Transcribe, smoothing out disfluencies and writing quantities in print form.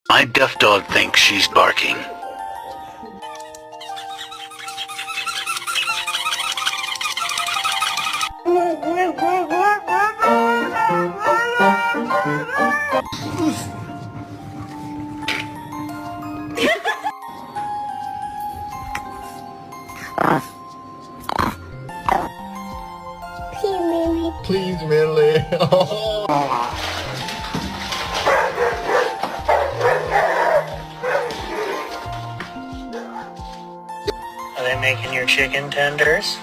My deaf dog thinks she's barking. Please, Millie. Oh. Are they making your chicken tenders?